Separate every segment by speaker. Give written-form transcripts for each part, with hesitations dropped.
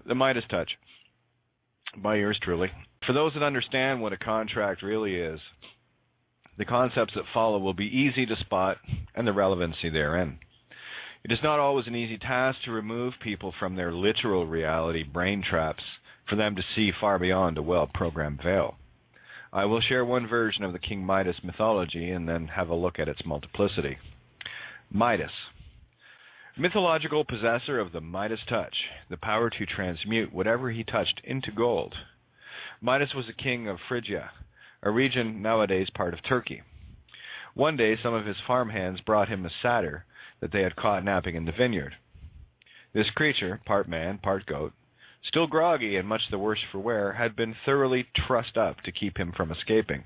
Speaker 1: The Midas Touch by yours truly. For those that understand what a contract really is, the concepts that follow will be easy to spot and the relevancy therein. It is not always an easy task to remove people from their literal reality brain traps for them to see far beyond a well-programmed veil. I will share one version of the King Midas mythology and then have a look at its multiplicity. Midas, mythological possessor of the Midas touch, the power to transmute whatever he touched into gold. Midas was a king of Phrygia, a region nowadays part of Turkey. One day, some of his farmhands brought him a satyr that they had caught napping in the vineyard. This creature, part man, part goat, still groggy and much the worse for wear, had been thoroughly trussed up to keep him from escaping.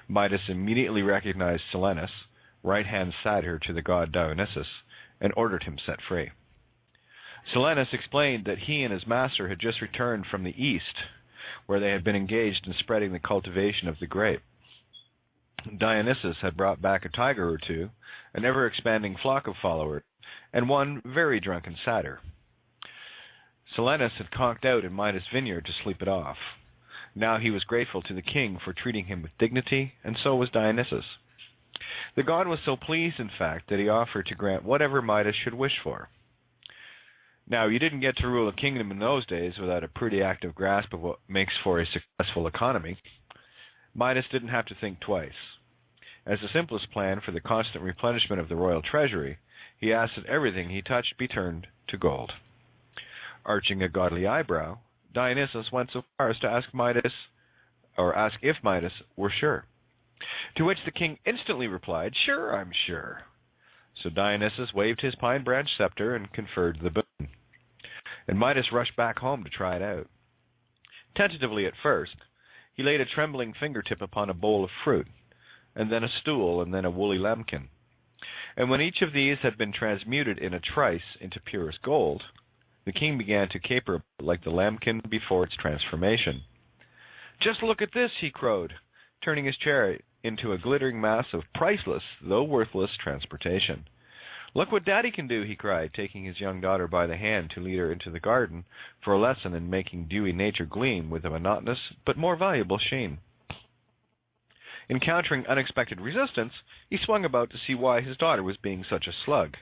Speaker 1: Midas immediately recognized Silenus, right-hand satyr to the god Dionysus, and ordered him set free. Silenus explained that he and his master had just returned from the east, where they had been engaged in spreading the cultivation of the grape. Dionysus had brought back a tiger or two, an ever-expanding flock of followers, and one very drunken satyr. Silenus had conked out in Midas' vineyard to sleep it off. Now he was grateful to the king for treating him with dignity, and so was Dionysus. The god was so pleased, in fact, that he offered to grant whatever Midas should wish for. Now, you didn't get to rule a kingdom in those days without a pretty active grasp of what makes for a successful economy. Midas didn't have to think twice. As the simplest plan for the constant replenishment of the royal treasury, he asked that everything he touched be turned to gold. Arching a godly eyebrow, Dionysus went so far as to ask if Midas were sure. To which the king instantly replied, "Sure, I'm sure." So Dionysus waved his pine branch scepter and conferred the boon. And Midas rushed back home to try it out. Tentatively at first, he laid a trembling fingertip upon a bowl of fruit, and then a stool, and then a woolly lambkin. And when each of these had been transmuted in a trice into purest gold, the king began to caper like the lambkin before its transformation. "Just look at this," he crowed, turning his chariot into a glittering mass of priceless, though worthless, transportation. "Look what Daddy can do," he cried, taking his young daughter by the hand to lead her into the garden for a lesson in making dewy nature gleam with a monotonous but more valuable sheen. Encountering unexpected resistance, he swung about to see why his daughter was being such a slug,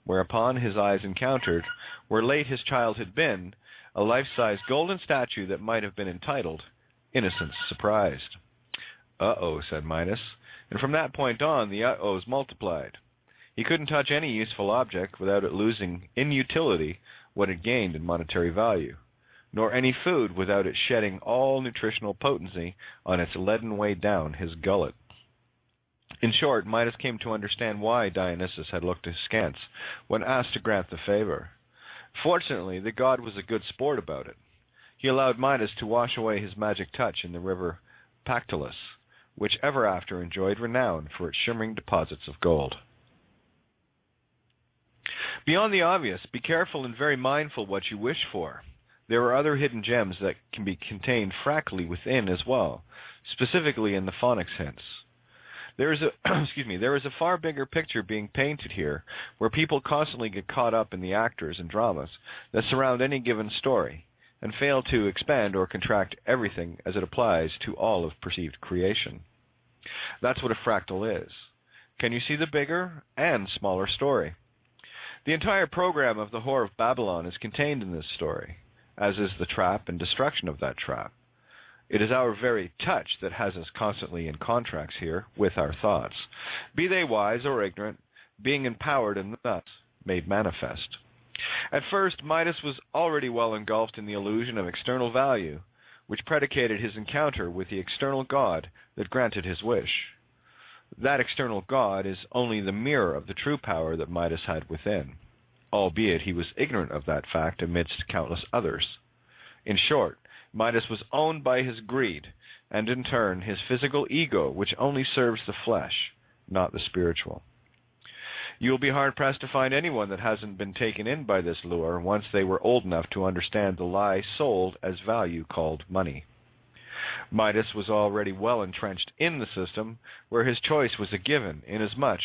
Speaker 1: whereupon his eyes encountered, where late his child had been, a life-size golden statue that might have been entitled, "Innocence Surprised." "Uh-oh," said Midas, and from that point on the uh-ohs multiplied. He couldn't touch any useful object without it losing in utility what it gained in monetary value, nor any food without it shedding all nutritional potency on its leaden way down his gullet. In short, Midas came to understand why Dionysus had looked askance when asked to grant the favor. Fortunately, the god was a good sport about it. He allowed Midas to wash away his magic touch in the river Pactolus, which ever after enjoyed renown for its shimmering deposits of gold. Beyond the obvious, be careful and very mindful what you wish for. There are other hidden gems that can be contained fractally within as well, specifically in the phonics hints. There is a far bigger picture being painted here, where people constantly get caught up in the actors and dramas that surround any given story, and fail to expand or contract everything as it applies to all of perceived creation. That's what a fractal is. Can you see the bigger and smaller story? The entire program of the Whore of Babylon is contained in this story, as is the trap and destruction of that trap. It is our very touch that has us constantly in contracts here with our thoughts, be they wise or ignorant, being empowered and thus made manifest. At first, Midas was already well engulfed in the illusion of external value, which predicated his encounter with the external god that granted his wish. That external god is only the mirror of the true power that Midas had within, albeit he was ignorant of that fact amidst countless others. In short, Midas was owned by his greed, and in turn his physical ego, which only serves the flesh, not the spiritual. You will be hard-pressed to find anyone that hasn't been taken in by this lure once they were old enough to understand the lie sold as value called money. Midas was already well entrenched in the system, where his choice was a given, inasmuch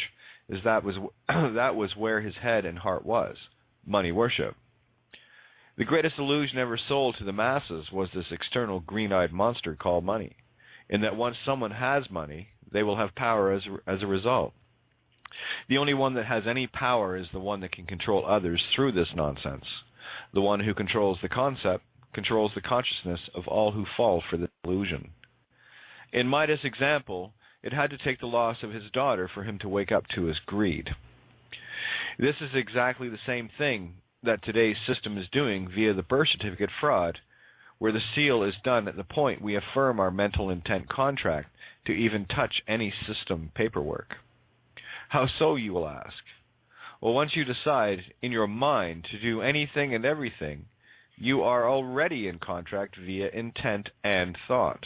Speaker 1: as that was where his head and heart was, money worship. The greatest illusion ever sold to the masses was this external green-eyed monster called money, in that once someone has money, they will have power as a result. The only one that has any power is the one that can control others through this nonsense. The one who controls the concept controls the consciousness of all who fall for this illusion. In Midas' example, it had to take the loss of his daughter for him to wake up to his greed. This is exactly the same thing that today's system is doing via the birth certificate fraud, where the seal is done at the point we affirm our mental intent contract to even touch any system paperwork. How so, you will ask? Well, once you decide in your mind to do anything and everything, you are already in contract via intent and thought.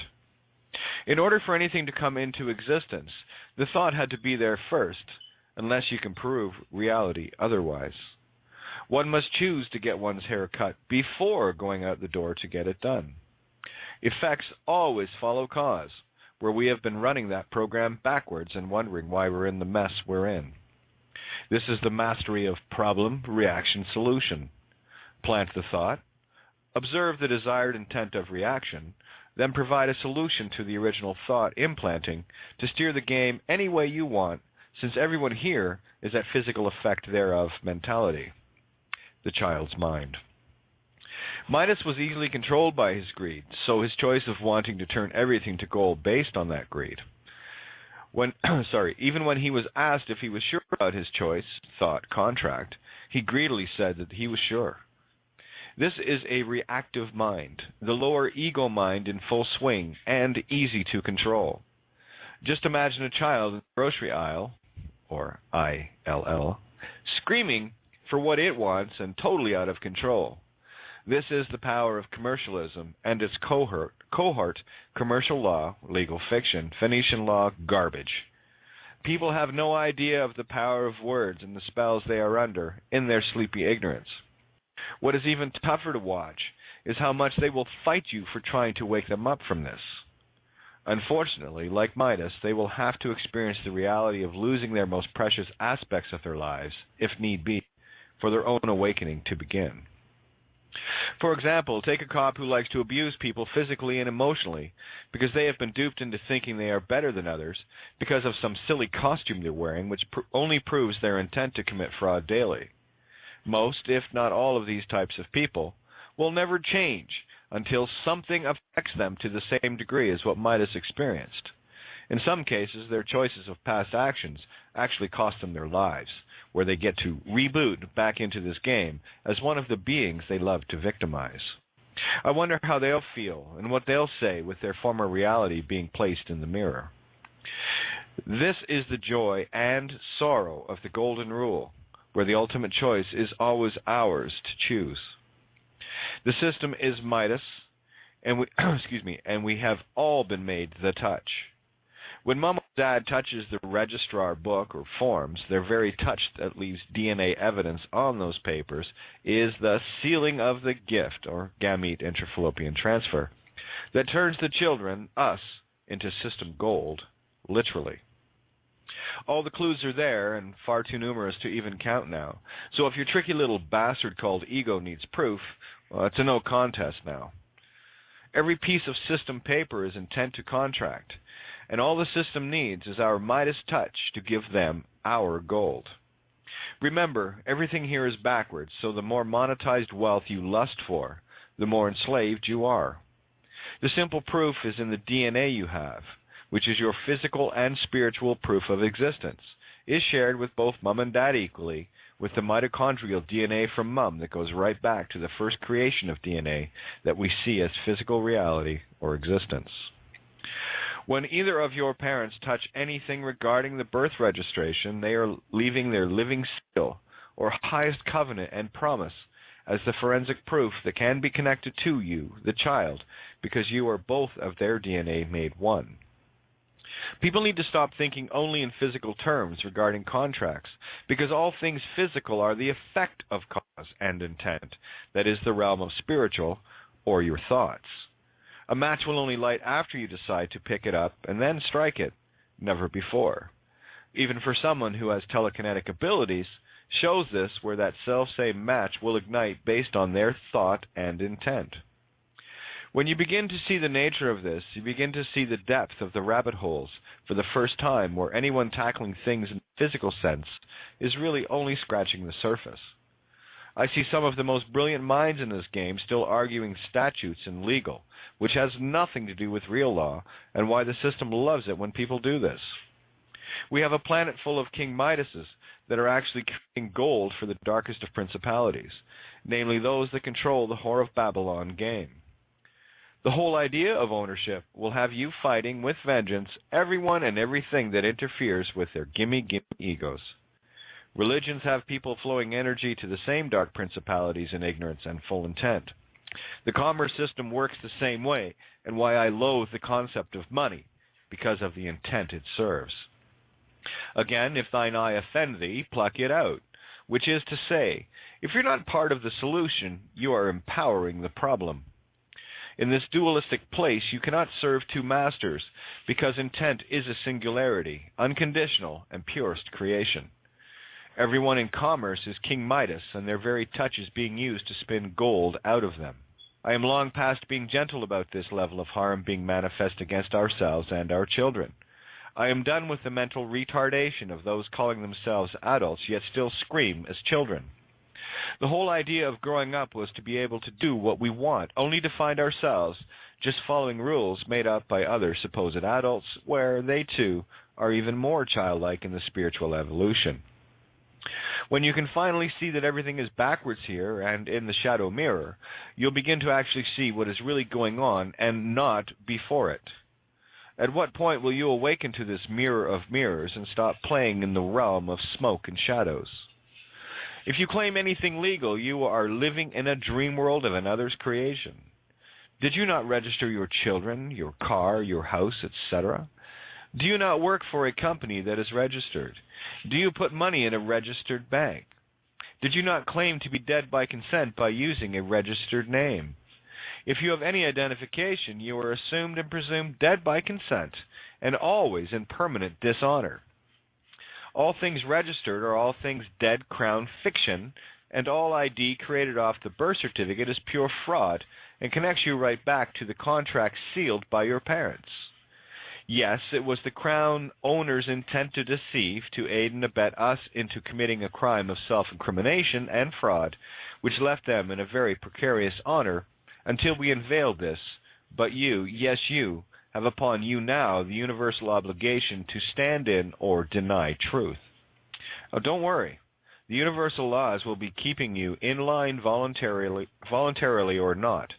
Speaker 1: In order for anything to come into existence, the thought had to be there first, unless you can prove reality otherwise. One must choose to get one's hair cut before going out the door to get it done. Effects always follow cause, where we have been running that program backwards and wondering why we're in the mess we're in. This is the mastery of problem, reaction, solution. Plant the thought, observe the desired intent of reaction, then provide a solution to the original thought implanting to steer the game any way you want, since everyone here is that physical effect thereof mentality, the child's mind. Midas was easily controlled by his greed, so his choice of wanting to turn everything to gold based on that greed. Even when he was asked if he was sure about his choice, thought, contract, he greedily said that he was sure. This is a reactive mind, the lower ego mind in full swing and easy to control. Just imagine a child in the grocery aisle, or ILL, screaming for what it wants and totally out of control. This is the power of commercialism and its cohort, commercial law, legal fiction, Phoenician law, garbage. People have no idea of the power of words and the spells they are under in their sleepy ignorance. What is even tougher to watch is how much they will fight you for trying to wake them up from this. Unfortunately, like Midas, they will have to experience the reality of losing their most precious aspects of their lives, if need be, for their own awakening to begin. For example, take a cop who likes to abuse people physically and emotionally because they have been duped into thinking they are better than others because of some silly costume they're wearing, which only proves their intent to commit fraud daily. Most, if not all, of these types of people will never change until something affects them to the same degree as what Midas experienced. In some cases, their choices of past actions actually cost them their lives, where they get to reboot back into this game as one of the beings they love to victimize. I wonder how they'll feel and what they'll say with their former reality being placed in the mirror. This is the joy and sorrow of the Golden Rule, where the ultimate choice is always ours to choose. The system is Midas, and we have all been made the touch. When Mom or Dad touches the registrar book or forms, their very touch that leaves DNA evidence on those papers is the sealing of the gift, or gamete intrafallopian transfer, that turns the children, us, into system gold, literally. All the clues are there, and far too numerous to even count now. So if your tricky little bastard called ego needs proof, well, it's a no contest now. Every piece of system paper is intent to contract, and all the system needs is our Midas touch to give them our gold. Remember, everything here is backwards, so the more monetized wealth you lust for, the more enslaved you are. The simple proof is in the DNA you have, which is your physical and spiritual proof of existence, is shared with both Mom and Dad equally, with the mitochondrial DNA from Mom that goes right back to the first creation of DNA that we see as physical reality or existence. When either of your parents touch anything regarding the birth registration, they are leaving their living seal, or highest covenant and promise, as the forensic proof that can be connected to you, the child, because you are both of their DNA made one. People need to stop thinking only in physical terms regarding contracts, because all things physical are the effect of cause and intent, that is the realm of spiritual, or your thoughts. A match will only light after you decide to pick it up and then strike it, never before. Even for someone who has telekinetic abilities, shows this where that self-same match will ignite based on their thought and intent. When you begin to see the nature of this, you begin to see the depth of the rabbit holes for the first time, where anyone tackling things in the physical sense is really only scratching the surface. I see some of the most brilliant minds in this game still arguing statutes and legal, which has nothing to do with real law, and why the system loves it when people do this. We have a planet full of King Midases that are actually creating gold for the darkest of principalities, namely those that control the Whore of Babylon game. The whole idea of ownership will have you fighting with vengeance everyone and everything that interferes with their gimme egos. Religions have people flowing energy to the same dark principalities in ignorance and full intent. The commerce system works the same way, and why I loathe the concept of money, because of the intent it serves. Again, if thine eye offend thee, pluck it out, which is to say, if you're not part of the solution, you are empowering the problem. In this dualistic place, you cannot serve two masters, because intent is a singularity, unconditional, and purest creation. Everyone in commerce is King Midas, and their very touch is being used to spin gold out of them. I am long past being gentle about this level of harm being manifest against ourselves and our children. I am done with the mental retardation of those calling themselves adults yet still scream as children. The whole idea of growing up was to be able to do what we want, only to find ourselves just following rules made up by other supposed adults, where they too are even more childlike in the spiritual evolution. When you can finally see that everything is backwards here and in the shadow mirror, you'll begin to actually see what is really going on and not before it. At what point will you awaken to this mirror of mirrors and stop playing in the realm of smoke and shadows? If you claim anything legal, you are living in a dream world of another's creation. Did you not register your children, your car, your house, etc.? Do you not work for a company that is registered? Do you put money in a registered bank? Did you not claim to be dead by consent by using a registered name? If you have any identification, you are assumed and presumed dead by consent, and always in permanent dishonor. All things registered are all things dead crown fiction, and all ID created off the birth certificate is pure fraud and connects you right back to the contract sealed by your parents. Yes, it was the crown owner's intent to deceive, to aid and abet us into committing a crime of self-incrimination and fraud, which left them in a very precarious honor until we unveiled this. But you, yes you, have upon you now the universal obligation to stand in or deny truth. Oh, don't worry. The universal laws will be keeping you in line voluntarily or not.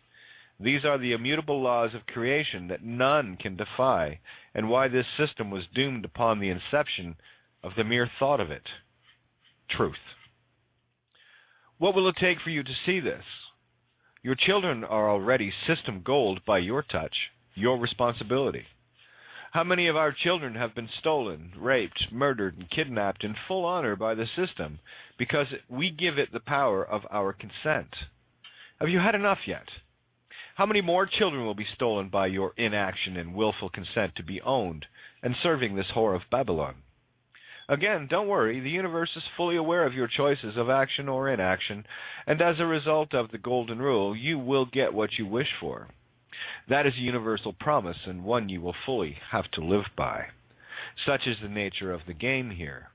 Speaker 1: These are the immutable laws of creation that none can defy, and why this system was doomed upon the inception of the mere thought of it. Truth. What will it take for you to see this? Your children are already system gold by your touch, your responsibility. How many of our children have been stolen, raped, murdered, and kidnapped in full honor by the system because we give it the power of our consent? Have you had enough yet? How many more children will be stolen by your inaction and willful consent to be owned and serving this whore of Babylon? Again, don't worry, the universe is fully aware of your choices of action or inaction, and as a result of the golden rule, you will get what you wish for. That is a universal promise, and one you will fully have to live by. Such is the nature of the game here.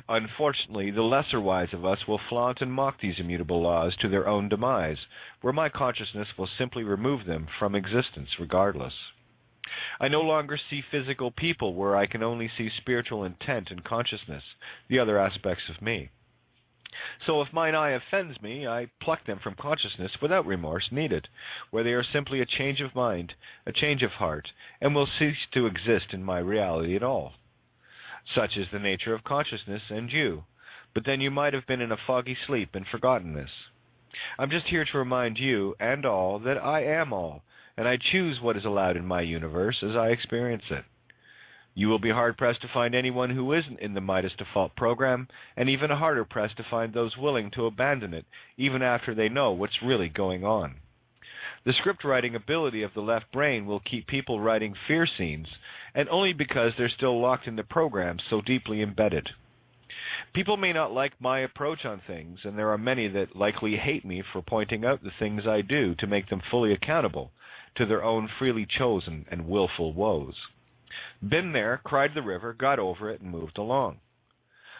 Speaker 1: Unfortunately, the lesser wise of us will flaunt and mock these immutable laws to their own demise, where my consciousness will simply remove them from existence regardless. I no longer see physical people where I can only see spiritual intent and consciousness, the other aspects of me. So if mine eye offends me, I pluck them from consciousness without remorse needed, where they are simply a change of mind, a change of heart, and will cease to exist in my reality at all. Such is the nature of consciousness and you, but then you might have been in a foggy sleep and forgotten this. I'm just here to remind you and all that I am all, and I choose what is allowed in my universe as I experience it. You will be hard-pressed to find anyone who isn't in the Midas default program, and even harder-pressed to find those willing to abandon it, even after they know what's really going on. The script-writing ability of the left brain will keep people writing fear scenes, and only because they're still locked in the program so deeply embedded. People may not like my approach on things, and there are many that likely hate me for pointing out the things I do to make them fully accountable to their own freely chosen and willful woes. Been there, cried the river, got over it, and moved along.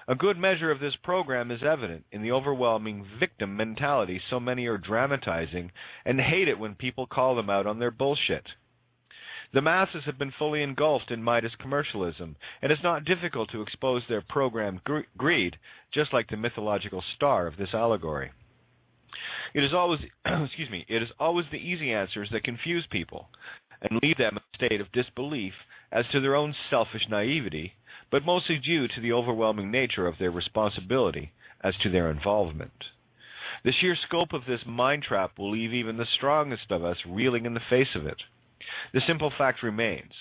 Speaker 1: A good measure of this program is evident in the overwhelming victim mentality so many are dramatizing and hate it when people call them out on their bullshit. The masses have been fully engulfed in Midas commercialism, and it's not difficult to expose their programmed greed, just like the mythological star of this allegory. It is always, it is always the easy answers that confuse people and leave them in a state of disbelief as to their own selfish naivety, but mostly due to the overwhelming nature of their responsibility as to their involvement. The sheer scope of this mind trap will leave even the strongest of us reeling in the face of it. The simple fact remains: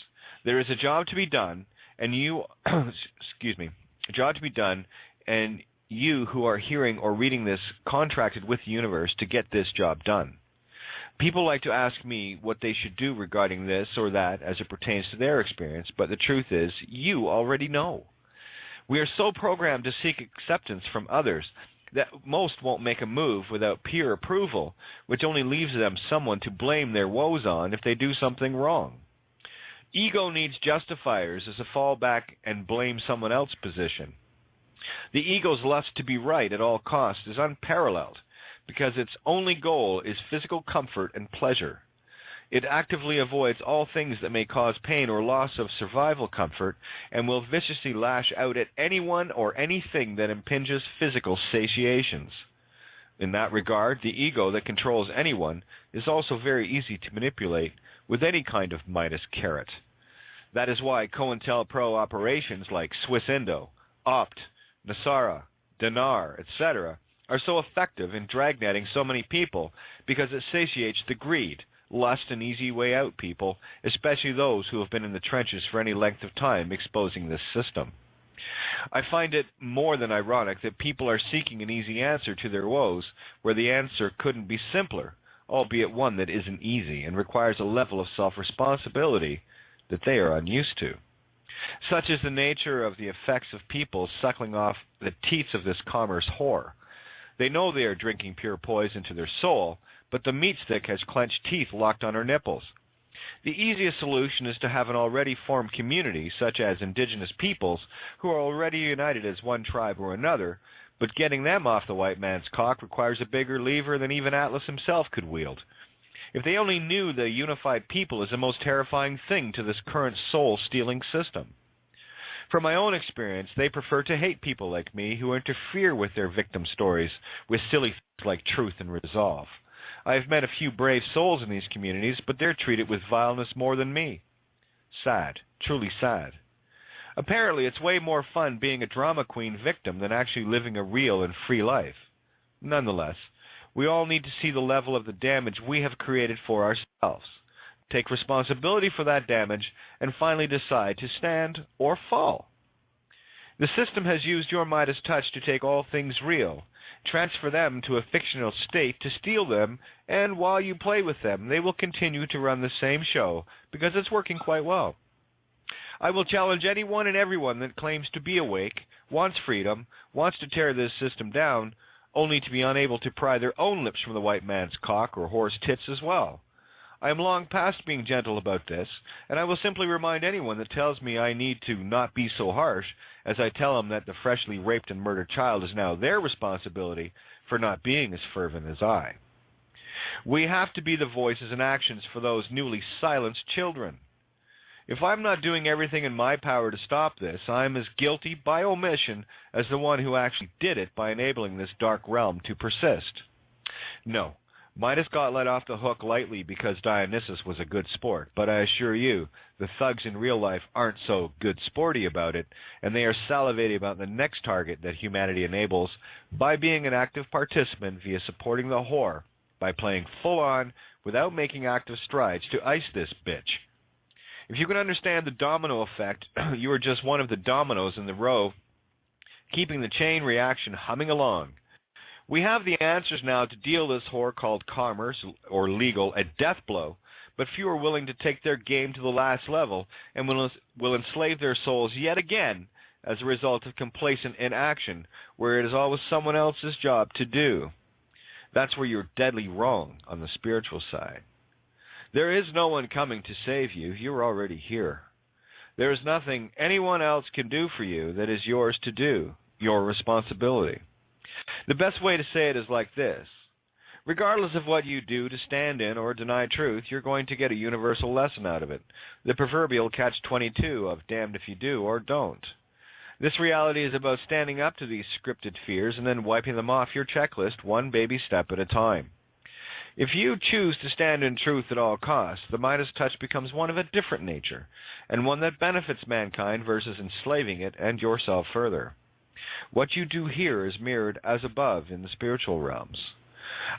Speaker 1: there is a job to be done, and you, a job to be done, and you who are hearing or reading this contracted with the universe to get this job done. People like to ask me what they should do regarding this or that as it pertains to their experience, but the truth is, you already know. We are so programmed to seek acceptance from others that most won't make a move without peer approval, which only leaves them someone to blame their woes on if they do something wrong. Ego needs justifiers as a fallback and blame someone else position. The ego's lust to be right at all costs is unparalleled, because its only goal is physical comfort and pleasure. It actively avoids all things that may cause pain or loss of survival comfort, and will viciously lash out at anyone or anything that impinges physical satiations. In that regard, the ego that controls anyone is also very easy to manipulate with any kind of Midas carrot. That is why COINTELPRO operations like Swiss Indo, Opt, Nasara, Dinar, etc. are so effective in dragnetting so many people because it satiates the greed, lust, and easy way out people, especially those who have been in the trenches for any length of time exposing this system. I find it more than ironic that people are seeking an easy answer to their woes where the answer couldn't be simpler, albeit one that isn't easy and requires a level of self-responsibility that they are unused to. Such is the nature of the effects of people suckling off the teats of this commerce whore. They know they are drinking pure poison to their soul, but the meat stick has clenched teeth locked on her nipples. The easiest solution is to have an already formed community, such as indigenous peoples, who are already united as one tribe or another, but getting them off the white man's cock requires a bigger lever than even Atlas himself could wield. If they only knew the unified people is the most terrifying thing to this current soul-stealing system. From my own experience, they prefer to hate people like me who interfere with their victim stories with silly things like truth and resolve. I have met a few brave souls in these communities, but they're treated with vileness more than me. Sad, truly sad. Apparently, it's way more fun being a drama queen victim than actually living a real and free life. Nonetheless, we all need to see the level of the damage we have created for ourselves, take responsibility for that damage, and finally decide to stand or fall. The system has used your Midas touch to take all things real, transfer them to a fictional state to steal them, and while you play with them, they will continue to run the same show because it's working quite well. I will challenge anyone and everyone that claims to be awake, wants freedom, wants to tear this system down, only to be unable to pry their own lips from the white man's cock or horse tits as well. I am long past being gentle about this, and I will simply remind anyone that tells me I need to not be so harsh as I tell them that the freshly raped and murdered child is now their responsibility for not being as fervent as I. We have to be the voices and actions for those newly silenced children. If I'm not doing everything in my power to stop this, I'm as guilty by omission as the one who actually did it by enabling this dark realm to persist. No, Midas got let off the hook lightly because Dionysus was a good sport, but I assure you, the thugs in real life aren't so good sporty about it, and they are salivating about the next target that humanity enables by being an active participant via supporting the whore, by playing full-on without making active strides to ice this bitch. If you can understand the domino effect, you are just one of the dominoes in the row, keeping the chain reaction humming along. We have the answers now to deal this whore called commerce, or legal, a death blow, but few are willing to take their game to the last level and will enslave their souls yet again as a result of complacent inaction, where it is always someone else's job to do. That's where you're deadly wrong on the spiritual side. There is no one coming to save you. You're already here. There is nothing anyone else can do for you that is yours to do, your responsibility. The best way to say it is like this. Regardless of what you do to stand in or deny truth, you're going to get a universal lesson out of it, the proverbial catch-22 of damned if you do or don't. This reality is about standing up to these scripted fears and then wiping them off your checklist one baby step at a time. If you choose to stand in truth at all costs, the Midas touch becomes one of a different nature, and one that benefits mankind versus enslaving it and yourself further. What you do here is mirrored as above in the spiritual realms.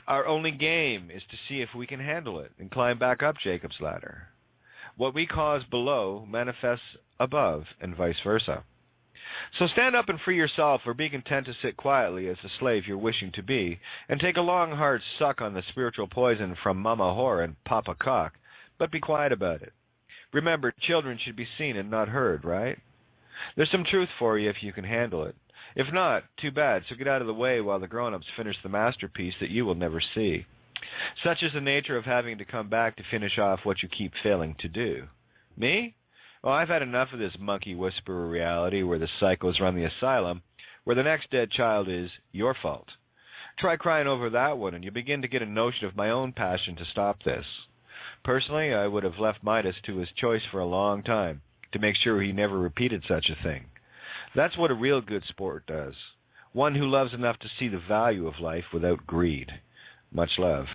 Speaker 1: Our only game is to see if we can handle it and climb back up Jacob's ladder. What we cause below manifests above, and vice versa. So stand up and free yourself, or be content to sit quietly as the slave you're wishing to be, and take a long, hard suck on the spiritual poison from Mama Whore and Papa Cock, but be quiet about it. Remember, children should be seen and not heard, right? There's some truth for you if you can handle it. If not, too bad, so get out of the way while the grown-ups finish the masterpiece that you will never see. Such is the nature of having to come back to finish off what you keep failing to do. Me? Well, I've had enough of this monkey whisperer reality where the psychos run the asylum, where the next dead child is your fault. Try crying over that one, and you begin to get a notion of my own passion to stop this. Personally, I would have left Midas to his choice for a long time, to make sure he never repeated such a thing. That's what a real good sport does. One who loves enough to see the value of life without greed. Much love.